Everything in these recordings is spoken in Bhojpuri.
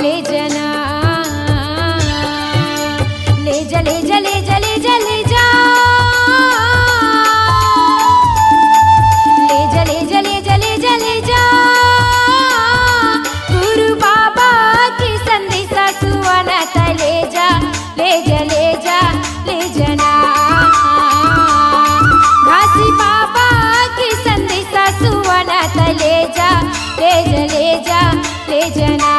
ले जना, ले जा ले जा ले जा ले जा ले जा, ले जा ले जा ले जा ले जा ले जा, गुरु बाबा की संदेशा सुवनात ले जा ले जा ले जा ले जना, घासी बाबा की संदेशा सुवनात ले जा ले जा ले जा ले जना।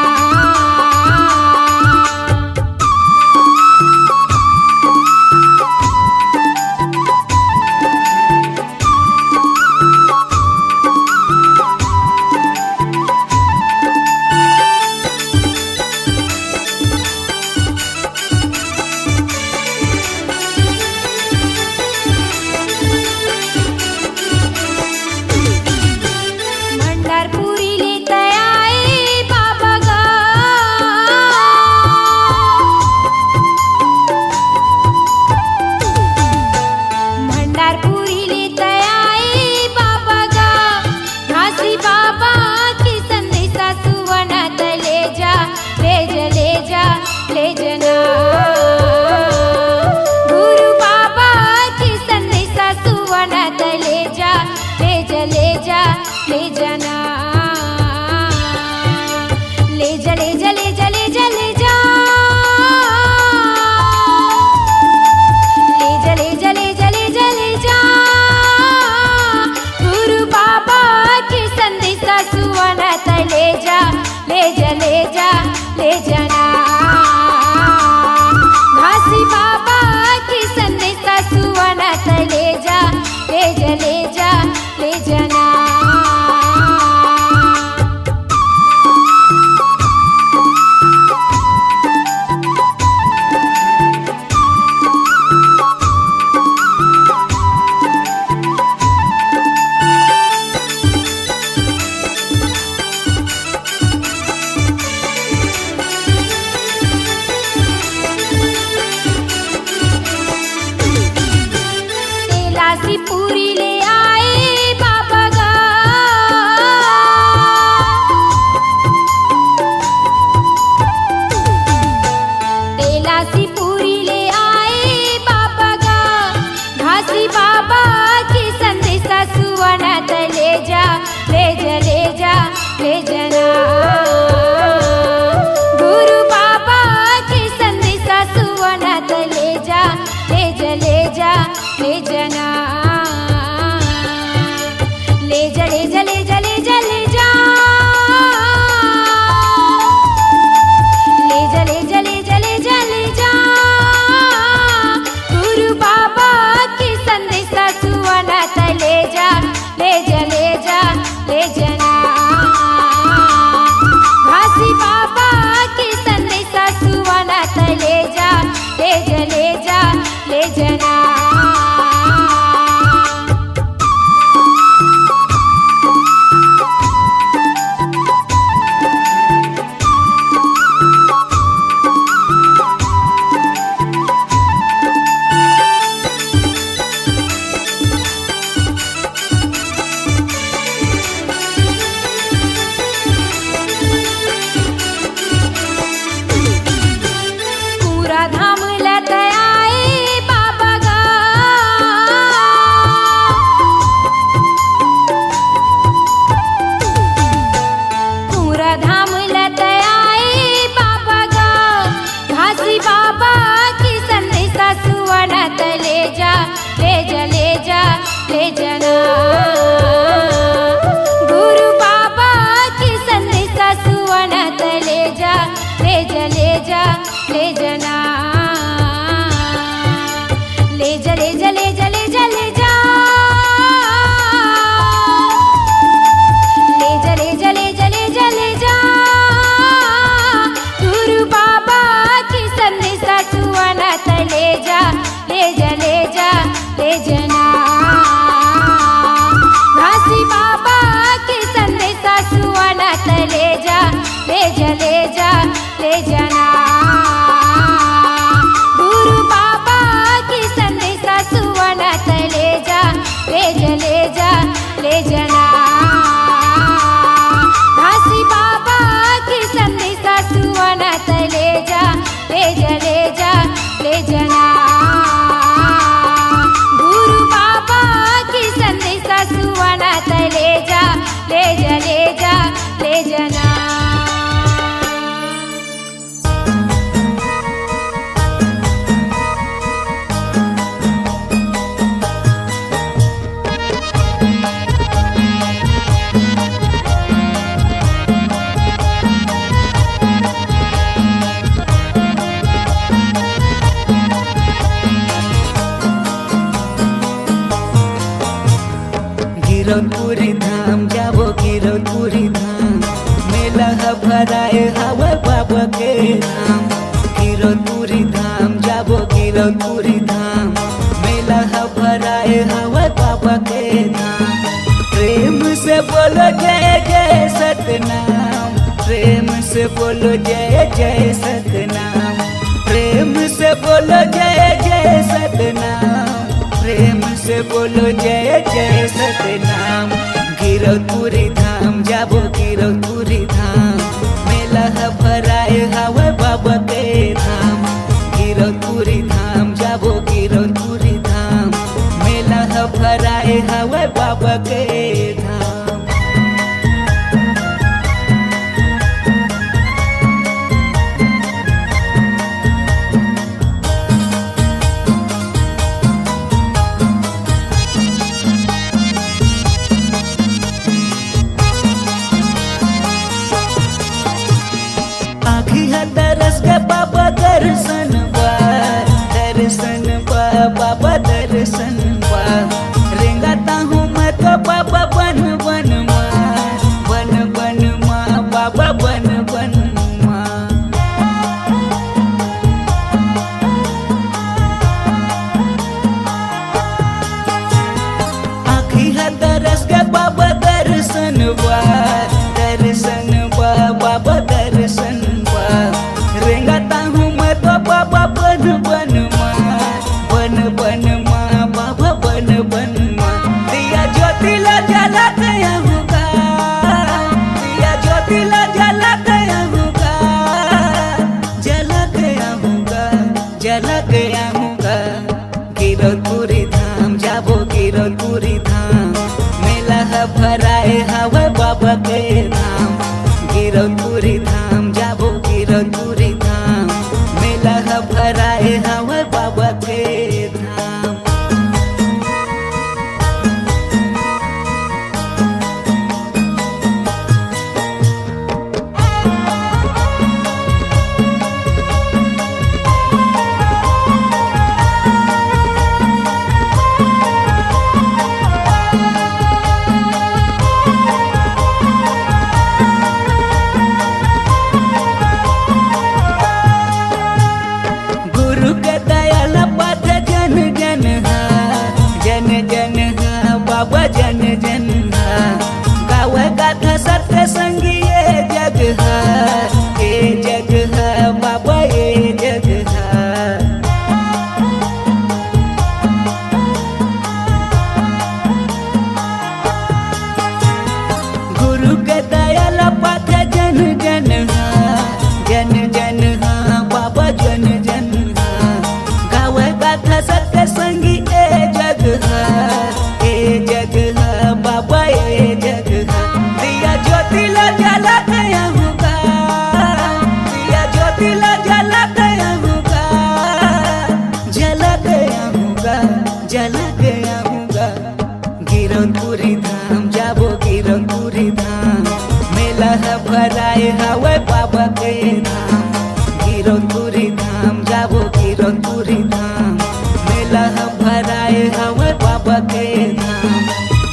ले जना, ले जा ले जा ले जा ले जा ले जा, ले जा ले जा ले जा ले जा ले जा, गुरु बाबा की संदेशा सुवनात ले जा ले जा ले जा ले जना, घासी बाबा की संदेशा सुवनात ले जा ले जा ले जा ले जना। पूरी ले आए बाबा गा, तेलासी पूरी ले आए बाबा गा, घासी बाबा की संदेशा सुवनात ले जा ले जा ले जा ले जना, गुरु बाबा की संदेशा सुवनात ले जा ले जा ले जा ले जना, ले जा ले जा ले जा ले जा ले जा, ले जा ले जा ले जा ले जा ले जा, गुरु बाबा की संदेशा सुवनात ले जा ले जा ले जा ले जना, घासी बाबा की संदेशा सुवनात ले जा ले जा ले जा ले जना। धाम लत आए बाबा गा, पूरा धाम लत आए बाबा गा, घासी बाबा की संदेशा सुवनात ले जा ले जा ले जा ले जना, गुरु बाबा की संदेशा सुवनात ले जा ले जा ले जा ले जना, ले जा ले जा ले जा ले जा ले जा, ले जा ले जा ले जा ले जा ले जा, गुरु बाबा की संदेशा सुवनात ले जा ले जा ले जा ले जना, घासी बाबा की संदेशा सुवनात ले जा ले जा ले जा ले जना, गुरु बाबा की संदेशा सुवनात ले जा ले जा ले जा ले जना, घासी बाबा की संदेशा सुवनात मेला भराए हवा बाबा के धाम गिरौदपुरी धाम जाबो गिरौदपुरी धाम मेला भराए हवा बाबा के धाम प्रेम से बोलो जय जय सतनाम प्रेम से बोलो जय जय सतनाम प्रेम से बोलो जय जय सतनाम प्रेम से बोलो जय जय सतनाम गिरौदपुरी धाम जाबो गिरौदपुरी धाम मेला भराए हवा बाबा के धाम गिरौदपुरी धाम जाबो गिरौदपुरी धाम मेला भराए हवा बाबा के धाम दरस के बाबा दर्शन बाबा दर्शन रेंगाता हूँ मैं तो बाबा बन बन माँ बाबा बन बन माँ आखी है दरस के बाबा दर्शन बाबा दर्शन रेंगाता हूँ मैं तो बाबा बन बन माँ बाबा बन बन माँ दिया ज्योतिला जला गया होगा दिया ज्योतिला जला गया होगा जला गया होगा जला गया होगा गिरौदपुरी धाम जाबो गिरौदपुरी धाम मेला भराए हवा बाबा के धाम गिरौदपुरी धाम जाबो गिरौदपुरी धाम मेला भराए हवा बाबा के धाम बाबा जन जन गावे गाथा सत्य संगी ये जग है बाबा ये जग है गुरु के दयाल पाथ जन जन बाबा जन जन गावे गाथा सत्य संगी ये जग है बाबा ये जग है दिया ज्योतिला जला गया होगा दिया ज्योतिला जला गया होगा जला गया होगा जला गया होगा गिरौदपुरी धाम जाबो गिरौदपुरी धाम मेला भराए हवा बाबा के धाम गिरौदपुरी धाम जाबो गिरौदपुरी धाम मेला भराए हवा बाबा के धाम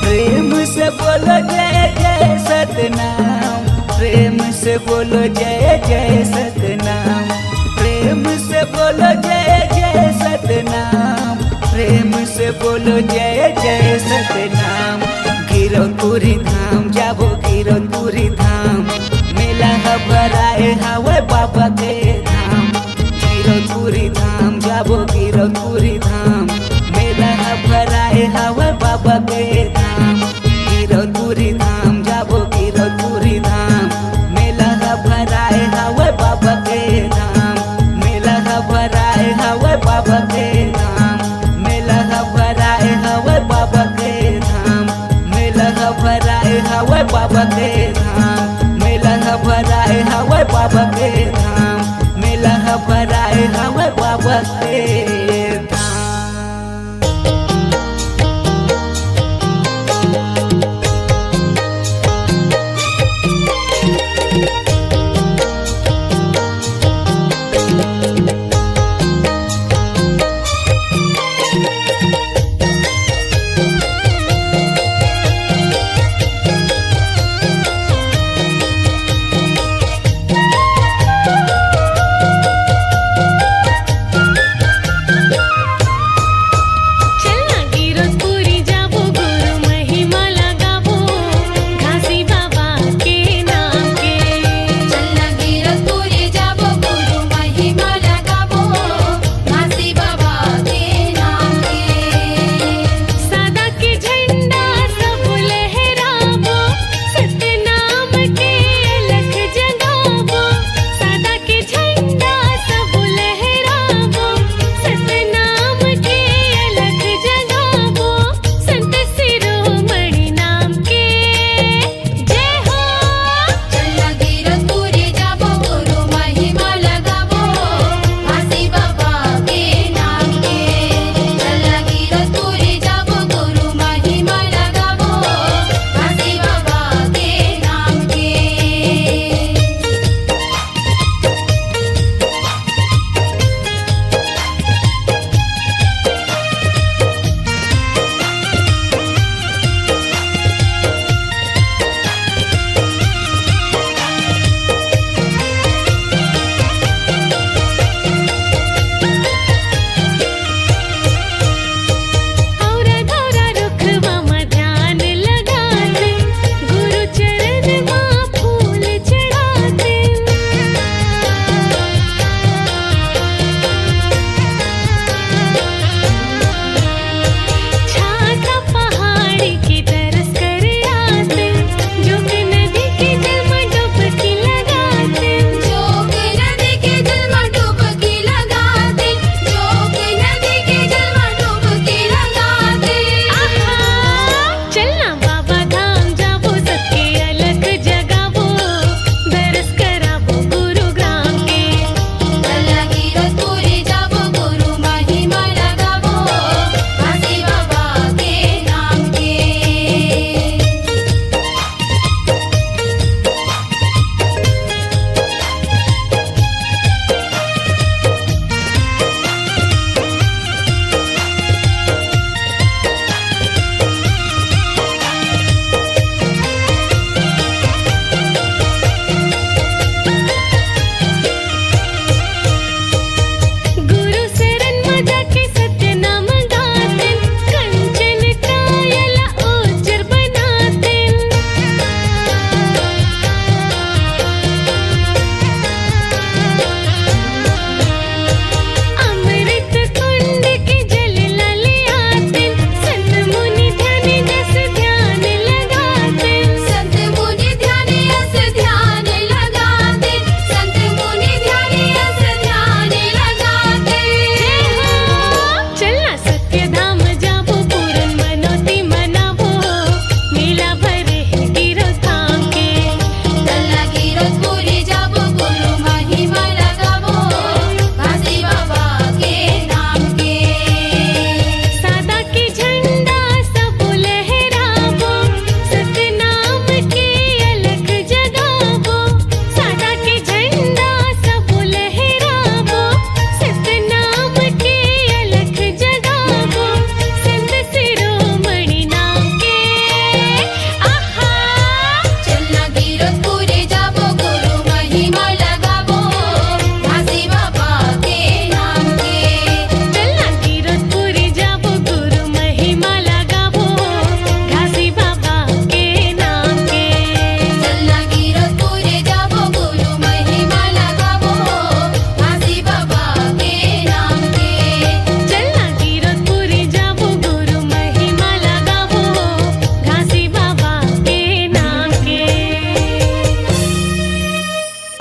प्रेम से बोलो जय जय सतनाम प्रेम से बोलो जय जय सतनाम प्रेम से बोलो जय जय सतनाम प्रेम से बोलो जय जय सतनाम गिरौदपुरी धाम जाबो गिरौदपुरी धाम मेला भराए हवा बाबा के धाम गिरौदपुरी धाम जाबो गिरौदपुरी धाम मेला भराए हवा बाबा के धाम गिरौदपुरी धाम जाबो गिरौदपुरी धाम मेला भराए हवा बाबा के धाम मेला भराए हवा बाबा के धाम मेला भराए हवा बाबा के धाम मेला भराए हवा बाबा के धाम मेला भराए हवा बाबा के धाम मेला भराए हवा बाबा के धाम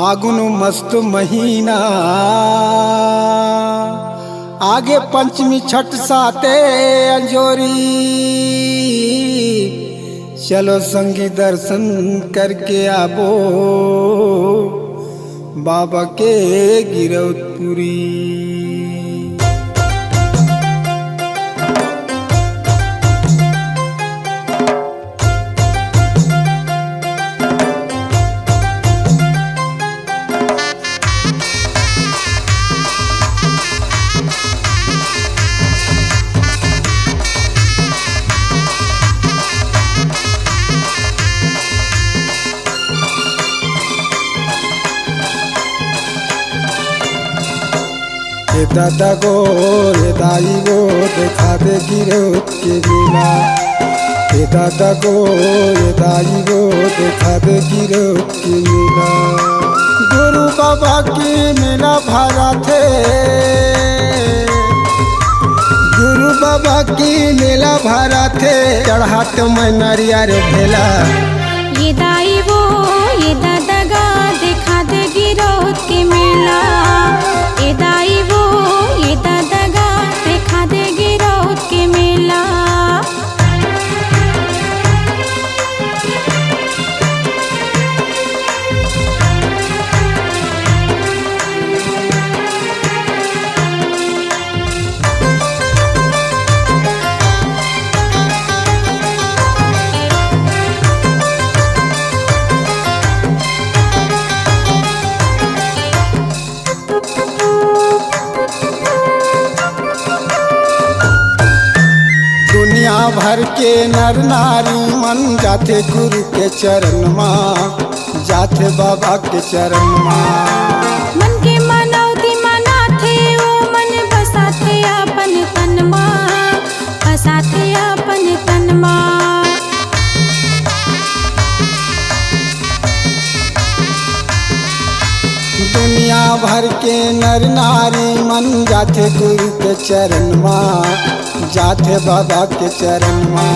फागुन मस्त महीना आगे पंचमी छठ साते अंजोरी चलो संगी दर्शन करके आबो बाबा के गिरौतपुरी। ये दादा गो ये दाई गो देखा दे गिरौत के मेला। ये दादा गो ये दाई गो देखा दे गिरौत के मेला। गुरु बाबा की मेला भरा थे, गुरु बाबा की मेला भरा थे, चढ़ाट में नरियर भेला। ये दाई वो ये दादा गा देखा दे गिरौत के मेला। ये दाई वो ये दादा गा देखा दे गिरौत के मेला। दुनिया भर के नर नारी मन जाते गुरु के चरण माँ, जाते बाबा के चरण माँ। मन के मनौती मना थे ओ मन बसा थे अपन तन माँ, बसा थे अपन तन माँ। दुनिया भर के नर नारी मन जाते गुरु के चरण माँ, जाते बाबा के चरण माँ।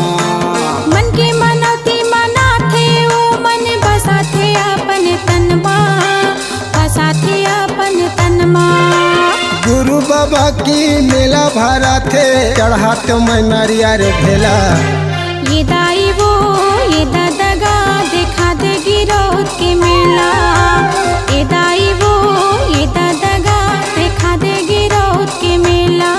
मन के मनौती मना थे ओ मन बसा थे अपन तन माँ, बसा थे अपन तन माँ। गुरु बाबा की मेला भरा थे, चढ़ाट में नरियर भेला। ये दाई वो ये दादा गा देखा दे गिरौत के मेला। ये दाई वो ये दादा गा देखा दे गिरौत के मेला।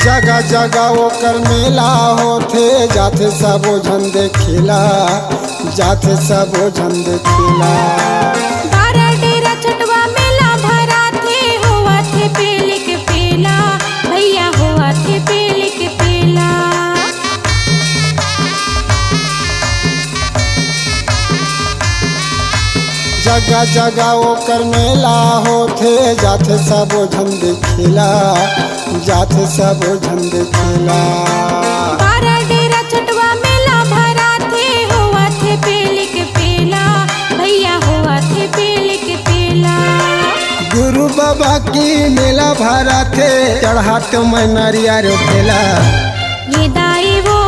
जगह जगह ओकर मेला होथे, जाथे सबो झन देखिला, जाथे सबो झन देखिला। बारह डेरा छठवा मेला भरा थे, हुआ थे पेले के पेला, भैया हुआ थे पेले के पेला। जगह जगह ओकर मेला होथे, जाथे सबो झन देखिला, जाथे सबो झन देखिला। बारह डेरा छठवा मेला भरा थे, हुआ थे पेले के पेला, भैया हुआ थे पेले के पेला। गुरु बाबा की मेला भरा थे, चढ़ाट में नरियर भेला। ये दाई वो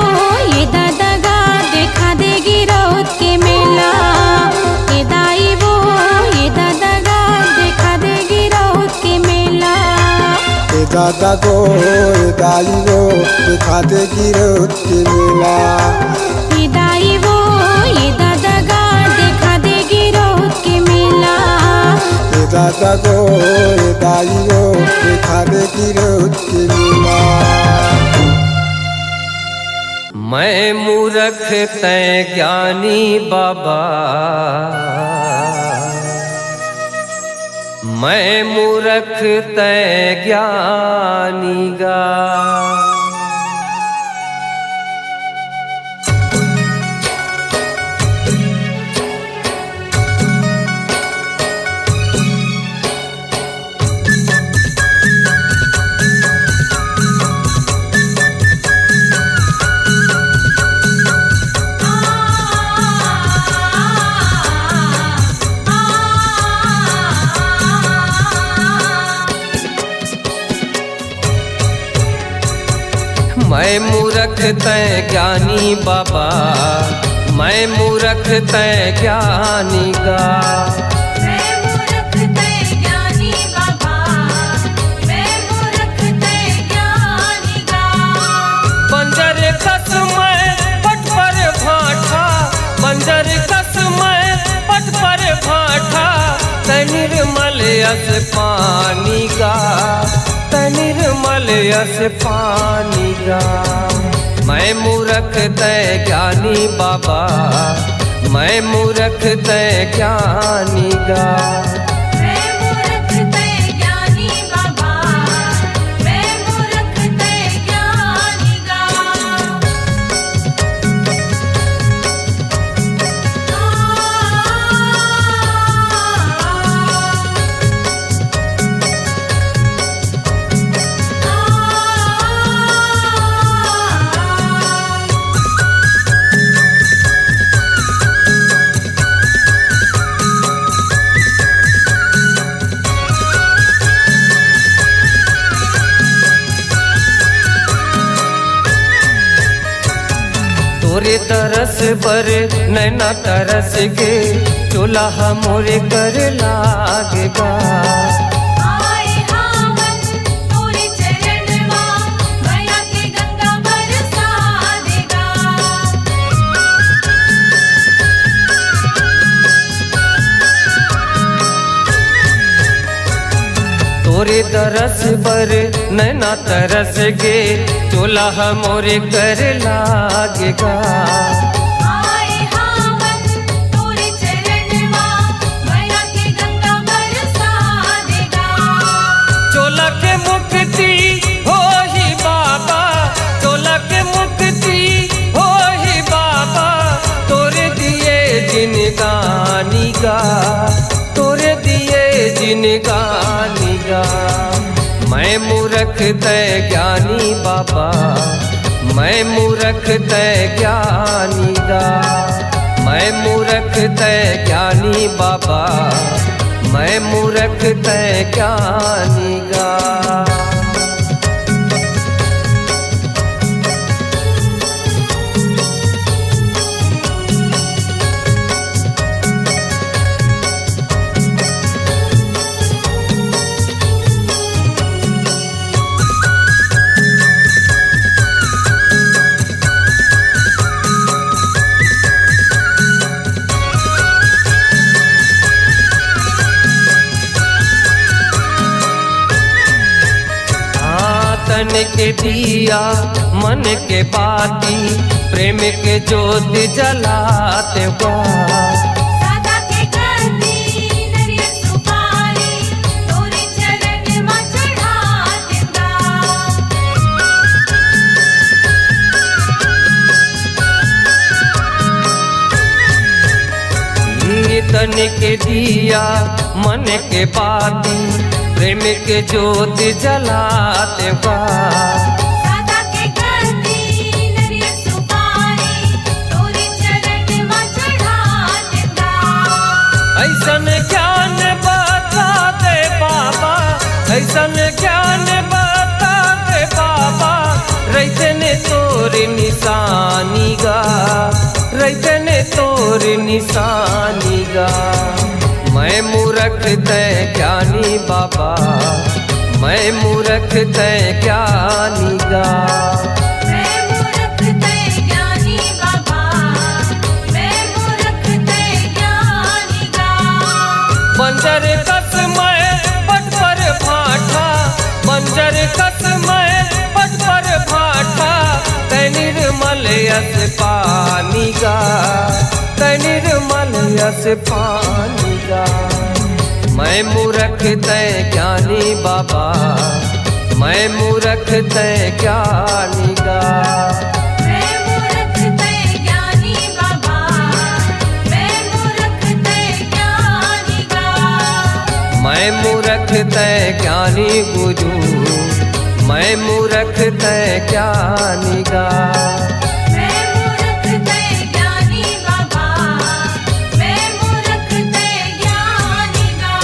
ये दादा गा देखा दे गिरौत के मेला। ये दाई वो ये दादा गा देखा दे गिरौत के मेला। ये दादा गो ये दाई गो देखा दे गिरौत के मेला। ये दाई वो ये दादा गा देखा दे गिरौत के मेला। ये दादा गो ये दाई गो देखा दे गिरौत के मेला। मैं मूर्ख तै ज्ञानी बाबा, मैं मूर्ख तै ज्ञानी गा। मैं मूर्ख तै ज्ञानी बाबा, मैं मूर्ख तै ज्ञानी गा। मैं मूर्ख तै ज्ञानी बाबा, मैं मूर्ख तै ज्ञानी गा। बंजर कस मैं पट पर भाठा, बंजर कस मैं पट पर भाठा, तै निर्मल यस पानी गा, तै निर्मल यस पानी गा। मैं मूर्ख तै ज्ञानी बाबा, मैं मूर्ख तै ज्ञानी गा। मैं मूर्ख तै ज्ञानी बाबा, मैं मूर्ख तै ज्ञानी गा। तोरे तरस पर नैना तरस के, चोला मोरे कर लागेगा। आए हावन तोरे चरणवा, माया के गंगा बरसा देगा। तोरे तरस पर नैना तरस के, चोला मोरे कर लागेगा। आए हावन तोरे चरणवा, माया के गंगा बरसा देगा। चोला के मुक्ति हो ही बाबा, चोला के मुक्ति हो ही बाबा, तोरे दिए जिनगानी गा, तोरे दिए जिनगानी गा। मैं मूर्ख तै ज्ञानी बाबा, मैं मूर्ख तै ज्ञानी गा। मैं मूर्ख तै ज्ञानी बाबा, मैं मूर्ख तै ज्ञानी गा। तन के दिया मन के बाती, प्रेम के ज्योत जलाते बा। सादा के करती नरियल सुपारी, तोरे चरण में चढ़ा देगा। ये तन के दिया मन के बाती, प्रेम के ज्योत जलाते बा। सादा के करती नरियल सुपारी, तोरे चरण में चढ़ा देगा। ऐसन ज्ञान बता दे बाबा, ऐसन ज्ञान बता दे बाबा, रहते ने तोर निशानी गा, रहते ने तोर निशानी गा। मैं मूर्ख तै ज्ञानी बाबा, मैं मूर्ख तै ज्ञानी गा। मैं मूर्ख तै ज्ञानी बाबा, मैं मूर्ख तै ज्ञानी गा। बंजर कस मैं पट पर भाठा, बंजर कस मैं पट पर भाठा, तै निर्मल यस पानी गा, तै निर्मल यस पानी गा। मैं मूर्ख तै ज्ञानी बाबा, मैं मूर्ख तै ज्ञानी गा। मैं मूर्ख तै ज्ञानी बाबा, मैं मूर्ख तै ज्ञानी गा। मैं मूर्ख तै ज्ञानी गुरु, मैं मूर्ख तै ज्ञानी गा। मैं मूर्ख तै ज्ञानी बाबा, मैं मूर्ख तै ज्ञानी गा।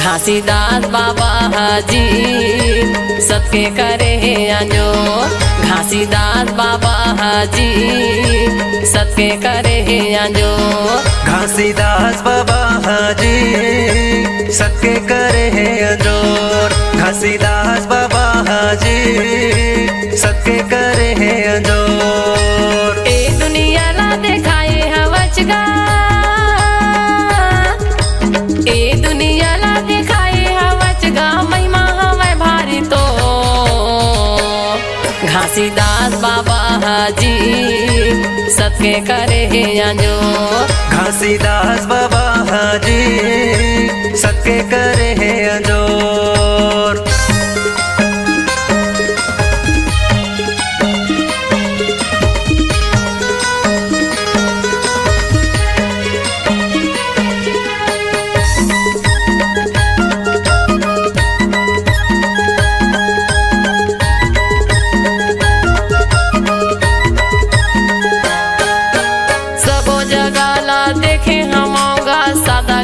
घासीदास बाबा हाजी सबके करे है अंजोर। घासीदास बाबा हाजी सबके करे है अंजोर। घासीदास बाबा हाजी सबके करे है अंजोर। घासीदास बाबा हाजी सबके करे है अंजोर। ए दुनिया ला देखाए हवचगा, ए दुनिया ला देखाए हवचगा, महिमा हवे भारी तो। घासीदास बाबा हाजी सबके करे है अंजोर। घासीदास बाबा हाजी सबके करे है अंजोर।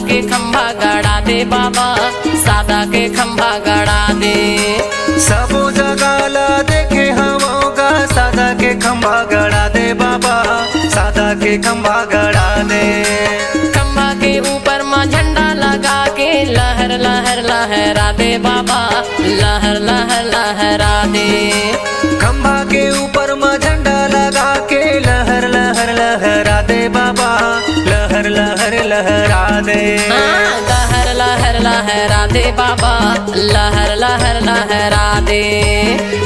के खंभा गड़ा दे बाबा, सादा के खंभा गड़ा दे। सबो जगह ला देखे हमोगा, सादा के खंभा गड़ा दे बाबा, सादा के खंभा गड़ा दे। खंभा के ऊपर माँ झंडा लगा के लहर लहर लहरा दे बाबा, लहर लहर लहरा दे। खंभा के ऊपर माँ झंडा लगा के लहर लहर लहरा दे बाबा, लहर लहर लहरा दे। लहर लहर लहरा दे बाबा, लहर लहर लहरा दे।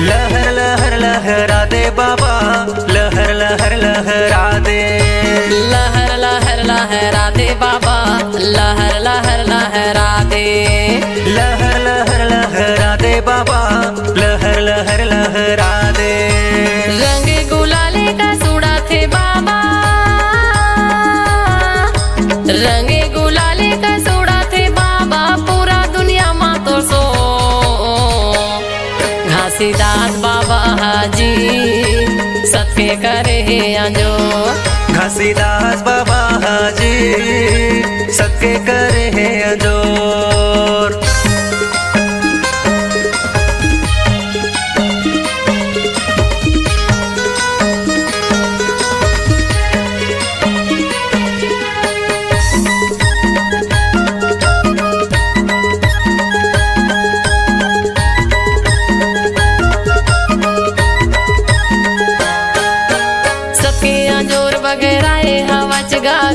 लहर लहर लहरा दे बाबा, लहर लहर लहरा दे। लहर लहर लहरा दे बाबा, लहर लहर लहरा दे। लहर लहर लहरा दे बाबा, लहर लहर लहरा दे। रंग गुलाले का सूड़ा थे बाबा, रंग गुलाले का सूड़ा थे बाबा, पूरा दुनिया मा तो सो। घासीदास बाबा हाजी सबके करे है अंजोर। घासीदास बाबा हाजी सबके करे है अंजोर।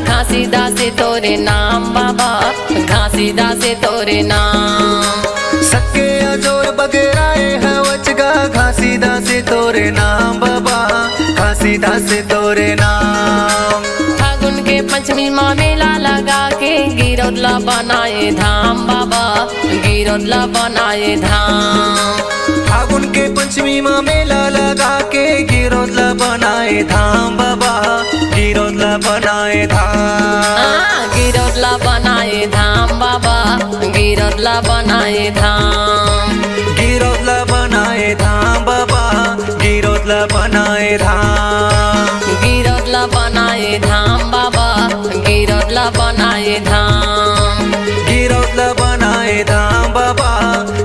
घासीदास तोरे नाम बाबा, घासीदास तोरे नाम। सबके अंजोर बगेराए हवचगा, घासीदास तोरे नाम बाबा, घासीदास तोरे नाम। फागुन के पंचमी माँ मेला लगा के गिरोदला बनाए धाम बाबा, गिरोदला बनाए धाम। फागुन के पंचमी माँ मेला लगा के गिरोदला बनाए धाम बाबा, गिरोदला बनाए धाम। गिरोदला बनाए धाम बाबा, गिरोदला बनाए धाम। गिरोदला बनाए धाम बाबा, गिरोदला बनाए धाम। गिरोदला बनाए धाम बाबा, गिरोदला बनाए धाम। गिरोदला बनाए धाम बाबा,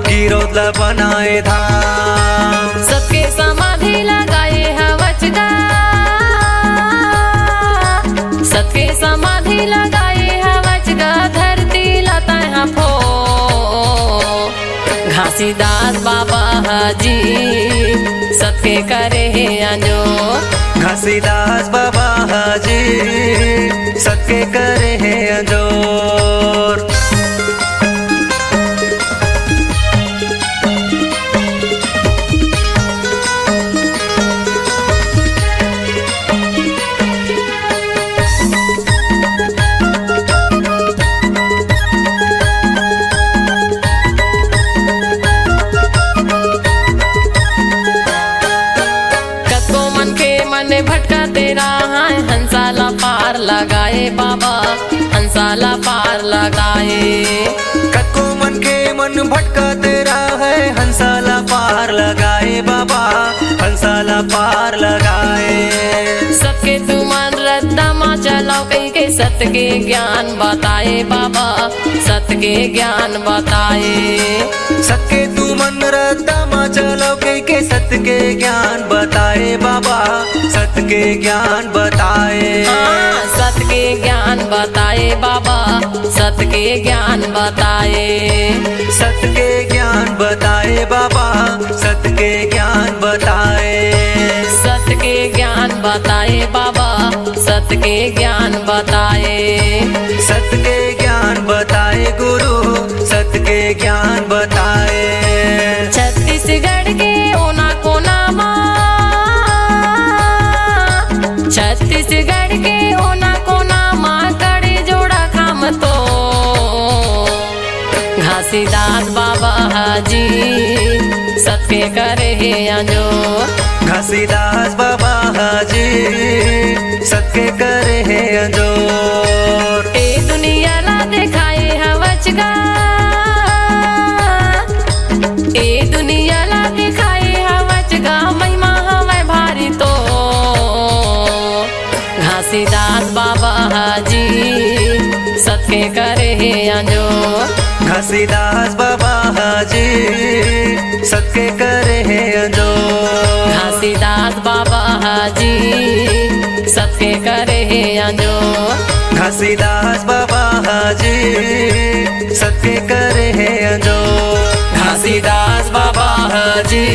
गिरोदला बनाए धाम। सबके समाधि लगाए हवचगा, सबके समाधि लगाए हवचगा, धरती लता है फो। घासीदास बाबा हाजी सबके करे है अंजोर। घासीदास बाबा हाजी सबके करे है अंजोर। भटका तेरा है हंसाला पार लगाए बाबा, हंसाला पार लगाए। कको मन के मन भटका तेरा है हंसाला पार लगाए बाबा, हंसाला पार लगाए। सबके तू मन रद्दा माँ चलाओ कहीं के सत्य के ज्ञान बताए बाबा, सत्य के ज्ञान बताए। सके तू मन रद्दा मा चलो के सत्य के ज्ञान बताए बाबा, सत्य के ज्ञान बताए। हाँ, सत्य के ज्ञान बताए बाबा, सत्य के ज्ञान बताए। सत्य के ज्ञान बताए बाबा, सत्य के ज्ञान बताए। सत्य के ज्ञान बताए बाबा, सत्य के ज्ञान बताए। सत्य के ज्ञान बताए गुरु, सत्य के ज्ञान बताए। छत्तीसगढ़ के ओना कोना मा, छत्तीसगढ़ के ओना कोना मा कड़े जोड़ा खाम तो घासीदास बाबा हाजी सत्य करे हे अंजो। घासीदास बाबा हाजी सत्य करे हे अंजोर। ए दुनिया ला दिखाए हवचगा, ए दुनिया ला दिखाए हवचगा, महिमा हवै भारी तो घासीदास बाबा हाजी सत्य करे हे अंजो। घासीदास बाबा हाजी सत्य करे हे अंजोर। घासीदास बाबा हाजी सत्य करे हे अंजो। घासीदास बाबा हाजी सत्य करे हे अंजोर। घासीदास बाबा हाजी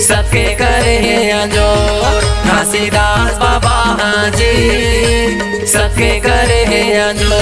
सत्य करे हे अंजोर। घासीदास बाबा हाजी सत्य करे हे अंजोर।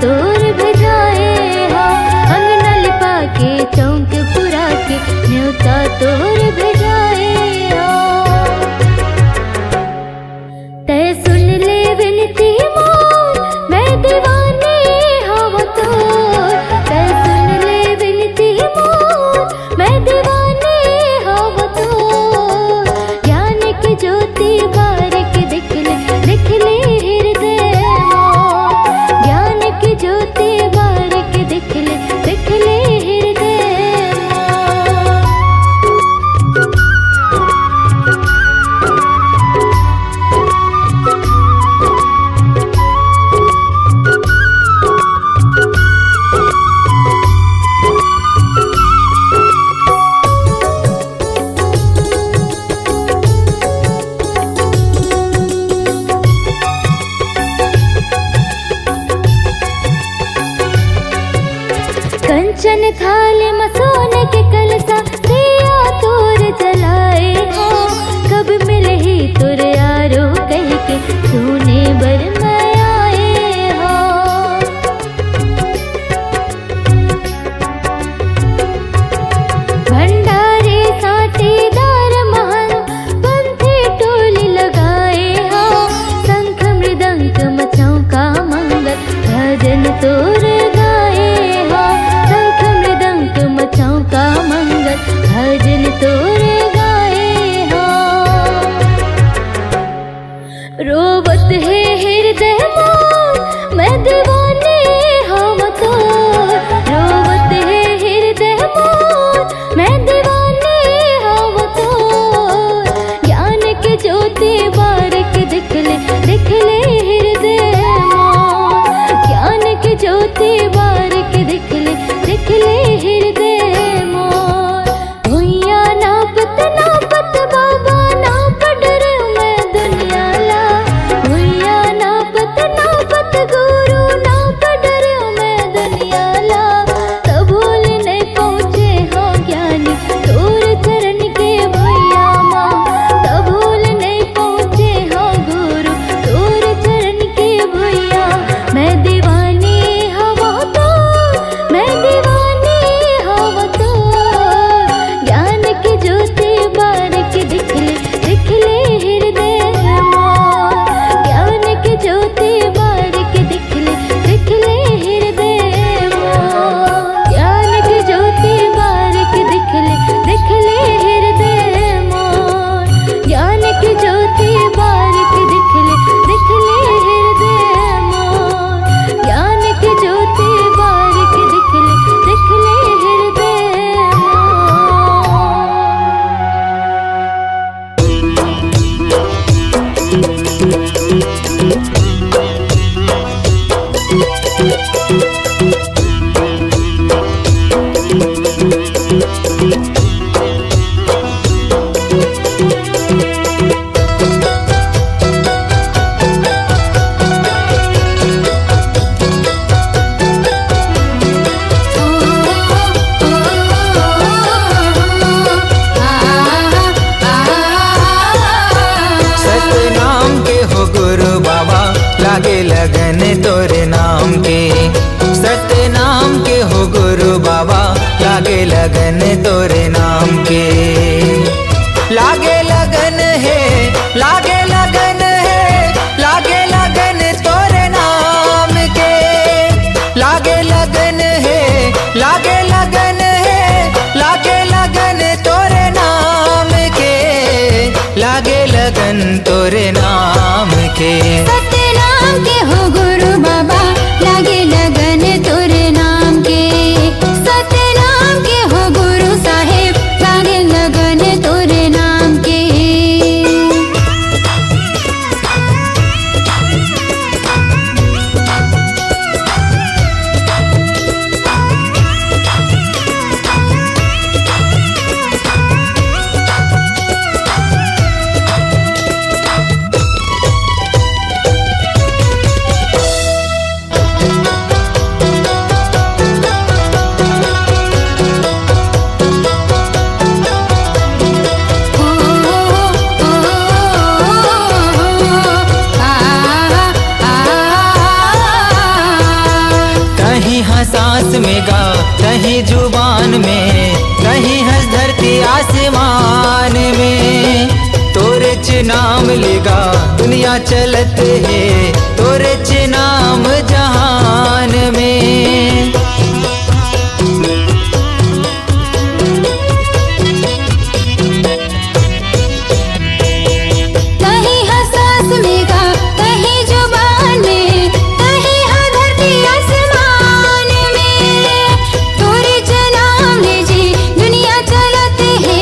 तोर बजाए हाँ, अंगना लिपा के चौक पुरा के कंचन थाल में सोने के कलसा दिया तोर जलाए हो। कब मिले ही तुर यारो कह के सोने बर में आए हो। भंडारे साटीदार महल पंथी टोली लगाए हो। शंख मृदंग मचाऊ का मंगल भजन तोर गाए हो। शंख मृदंग मचाऊ का मंगल भजन तोर गाए हो। रोवत है हृदय मोर मैं दीवानी हम तो। रोवत है हृदय मोर मैं दीवानी हम तो। ज्ञान के ज्योति बारिक दिख ले हृदय मोर। ज्ञान के ज्योति बारिक दिख ले हृदय मोर। भुइया नापत नापत बाबा नाप डरे मैं दुनिया ला। भुइया नापत नापत गुरु नाप डरे मैं दुनिया ला। कबूल नहीं पहुँचे हो ज्ञानी तोर चरण के भुइया माँ। कबूल नहीं पहुँचे हो गुरु तोर चरण के भुइया। मैं दीवानी हवा तो मैं दीवानी हवा तो। ज्ञान की ज्योति बारिक दिख ले हृदय मोर। ज्ञान की ज्योति बारिक दिख ले हृदय मोर। ज्ञान की ज्योति बारिक दिख ले हृदय मोर। ज्ञान की ज्योति बारिक दिख ले हृदय मोर। ज्ञान की ज्योति बारिक दिख ले हृदय सतनाम के हो गुरु बाबा लागे लगन तोरे नाम के। सतनाम के हो गुरु बाबा लागे लगन तोरे नाम के। लागे लगन है लागे लगन है लागे लगन तोरे नाम के। लागे लगन है लागे लगन है लागे लगन तोरे नाम के। लागे लगन तोरे नाम के। सतनाम के हो गुरु बाबा लागे लगन तोरे नाम के। सतनाम के हो गुरु साहेब लागे लगन तोरे नाम के। सांस में गा कहीं जुबान में कहीं हंस धरती आसमान में। तोरे च नाम लेगा दुनिया चलत है तोरे च नाम जहान में। कहीं हंसास में गा कहीं जुबान में कहीं हर धरती आसमान में। तोरे च नाम ले जी दुनिया चलते है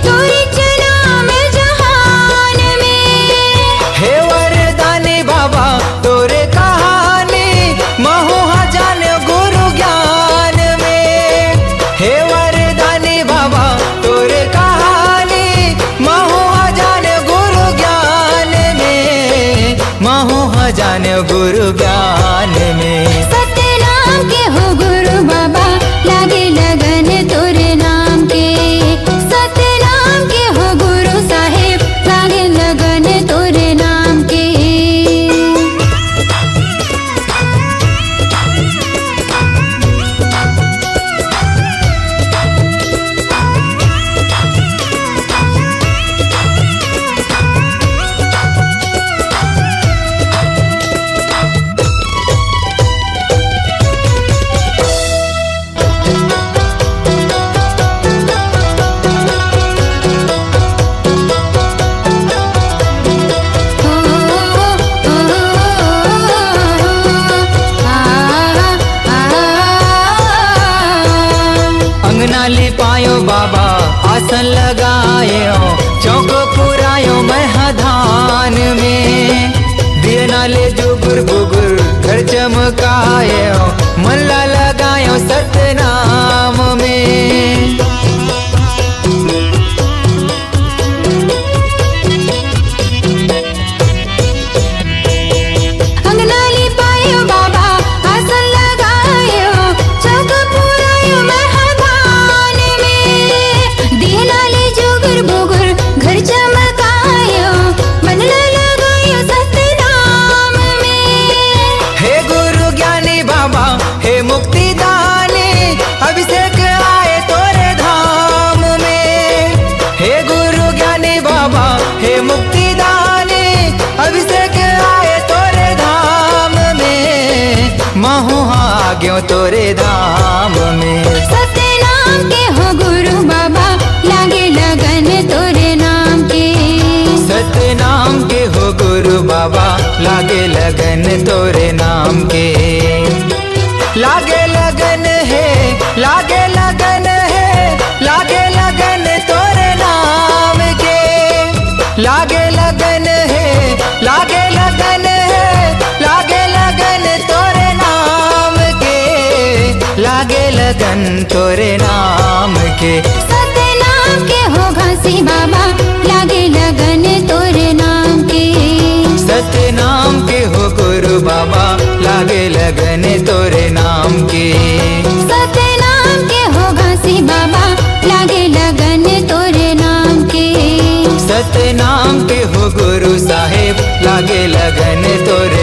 तोरे च नाम जहान में। हे वरदानी बाबा तोरे कहानी महू जान गुरु ज्ञान में। हे वरदानी बाबा तोरे कहानी महू जान गुरु ज्ञान में। महू जान गुरु ज्ञान में। सतनाम के हो गुरु बाबा लागे पायो बाबा आसन लगायो चौक पुरायो महधान में दिए नाले जुगुर बुगुर घर चमकायो मल्ला लगायो सतनाम में गयो तोरे धाम में सतनाम के हो गुरु बाबा लागे लगन तोरे नाम के सतनाम के हो गुरु बाबा लागे लगन तोरे नाम के लागे लगन है लागे लगन है लागे लगन तोरे नाम के लागे लगन है लागे लगन है लागे लगन तोरे लागे लगन तोरे नाम के सतनाम के हो घासी बाबा लागे लगन तोरे नाम के सतनाम के हो गुरु बाबा लागे लगन तोरे नाम के सतनाम के हो घासी बाबा लागे लगन तोरे नाम के सतनाम के हो गुरु साहेब लागे लगन तोरे